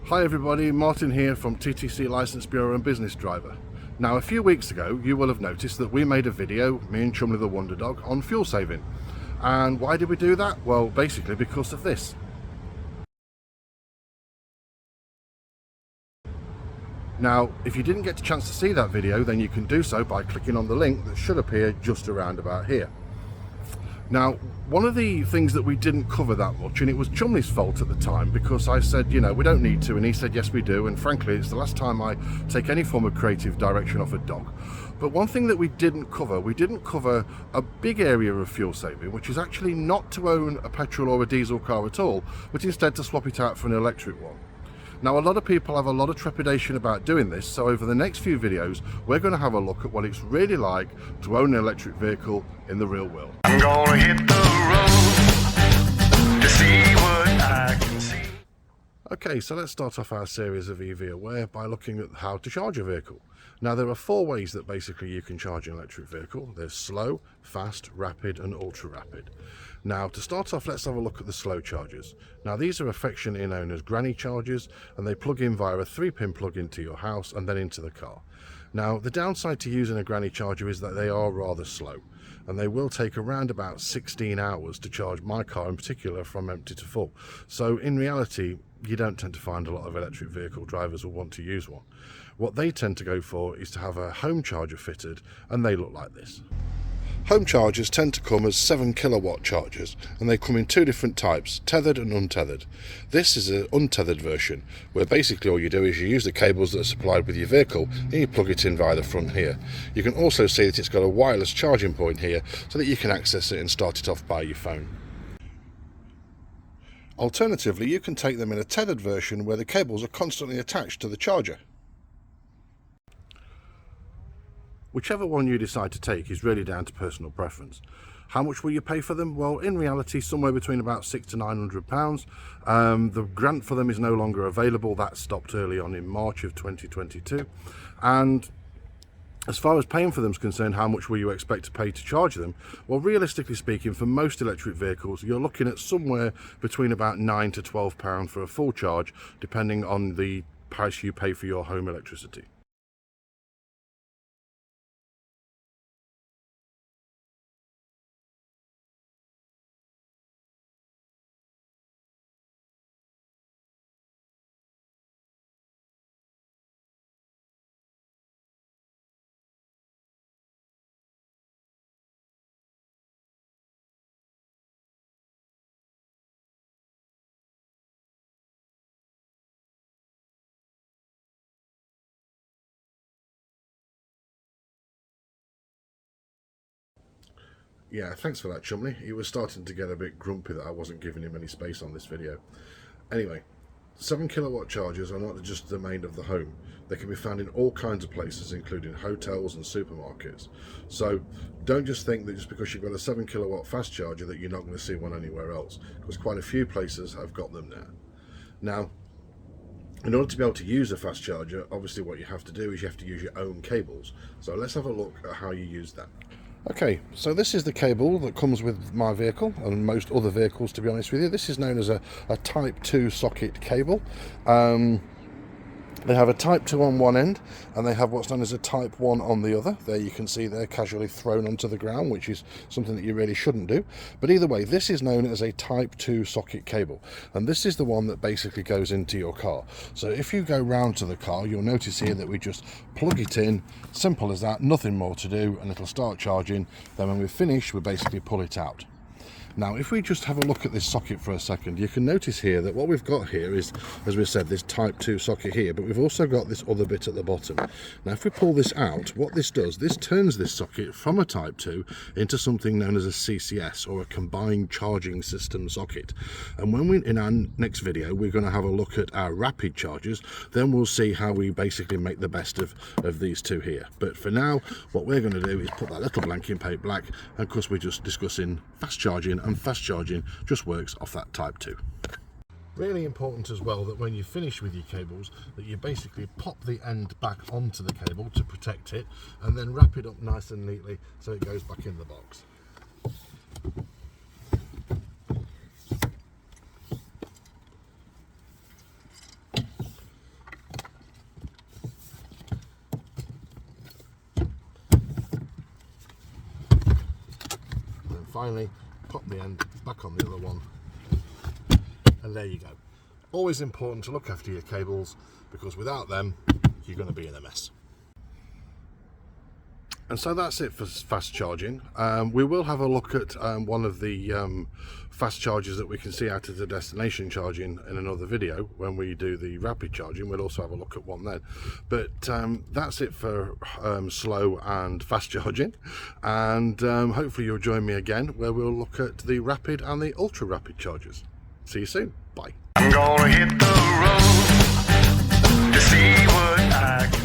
Hi everybody, Martin here from TTC Licence Bureau and Business Driver. Now a few weeks ago you will have noticed that we made a video, me and Chumley the Wonder Dog, on fuel saving. And why did we do that? Well, basically because of this. Now if you didn't get a chance to see that video, then you can do so by clicking on the link that should appear just around about here. Now, one of the things that we didn't cover that much, and it was Chumley's fault at the time, because I said, you know, we don't need to, and he said, yes, we do, and frankly, it's the last time I take any form of creative direction off a dog. But one thing that we didn't cover a big area of fuel saving, which is actually not to own a petrol or a diesel car at all, but instead to swap it out for an electric one. Now, a lot of people have a lot of trepidation about doing this, so over the next few videos, we're going to have a look at what it's really like to own an electric vehicle in the real world. I'm gonna hit the road to see what I can see. Okay, so let's start off our series of EV Aware by looking at how to charge a vehicle. Now, there are four ways that basically you can charge an electric vehicle. There's slow, fast, rapid and ultra rapid. Now, to start off, let's have a look at the slow chargers. Now, these are affectionately known as granny chargers, and they plug in via a 3-pin plug into your house and then into the car. Now, the downside to using a granny charger is that they are rather slow, and they will take around about 16 hours to charge my car in particular from empty to full. So in reality, you don't tend to find a lot of electric vehicle drivers will want to use one. What they tend to go for is to have a home charger fitted, and they look like this. Home chargers tend to come as 7 kilowatt chargers, and they come in two different types, tethered and untethered. This is an untethered version, where basically all you do is you use the cables that are supplied with your vehicle and you plug it in via the front here. You can also see that it's got a wireless charging point here so that you can access it and start it off by your phone. Alternatively, you can take them in a tethered version where the cables are constantly attached to the charger. Whichever one you decide to take is really down to personal preference. How much will you pay for them? Well, in reality, somewhere between about £600 to £900. The grant for them is no longer available. That stopped early on in March of 2022. And as far as paying for them is concerned, how much will you expect to pay to charge them? Well, realistically speaking, for most electric vehicles, you're looking at somewhere between about £9 to £12 for a full charge, depending on the price you pay for your home electricity. Yeah, thanks for that, Chumley. He was starting to get a bit grumpy that I wasn't giving him any space on this video. Anyway, 7 kilowatt chargers are not just the domain of the home. They can be found in all kinds of places, including hotels and supermarkets. So don't just think that just because you've got a 7 kilowatt fast charger that you're not going to see one anywhere else, because quite a few places have got them now. Now, in order to be able to use a fast charger, obviously what you have to do is you have to use your own cables. So let's have a look at how you use that. Okay, so this is the cable that comes with my vehicle and most other vehicles, to be honest with you. This is known as a Type 2 socket cable. They have a Type 2 on one end and they have what's known as a Type 1 on the other. There you can see they're casually thrown onto the ground, which is something that you really shouldn't do. But either way, this is known as a Type 2 socket cable, and this is the one that basically goes into your car. So if you go round to the car, you'll notice here that we just plug it in, simple as that, nothing more to do, and it'll start charging. Then when we finish, we basically pull it out. Now, if we just have a look at this socket for a second, you can notice here that what we've got here is, as we said, this Type 2 socket here, but we've also got this other bit at the bottom. Now, if we pull this out, what this does, this turns this socket from a Type 2 into something known as a CCS, or a combined charging system socket. And when we, in our next video, we're going to have a look at our rapid chargers, then we'll see how we basically make the best of these two here. But for now, what we're going to do is put that little blank in paint black, and of course we're just discussing fast charging, and fast charging just works off that Type 2. Really important as well that when you finish with your cables, that you basically pop the end back onto the cable to protect it, and then wrap it up nice and neatly so it goes back in the box. finally pop the end back on the other one, and there you go. Always important to look after your cables, because without them you're going to be in a mess. And so that's it for fast charging. We will have a look at one of the fast chargers that we can see out of the destination charging in another video when we do the rapid charging. We'll also have a look at one then. But that's it for slow and fast charging. And hopefully you'll join me again where we'll look at the rapid and the ultra rapid chargers. See you soon. Bye. I'm gonna hit the road to see what I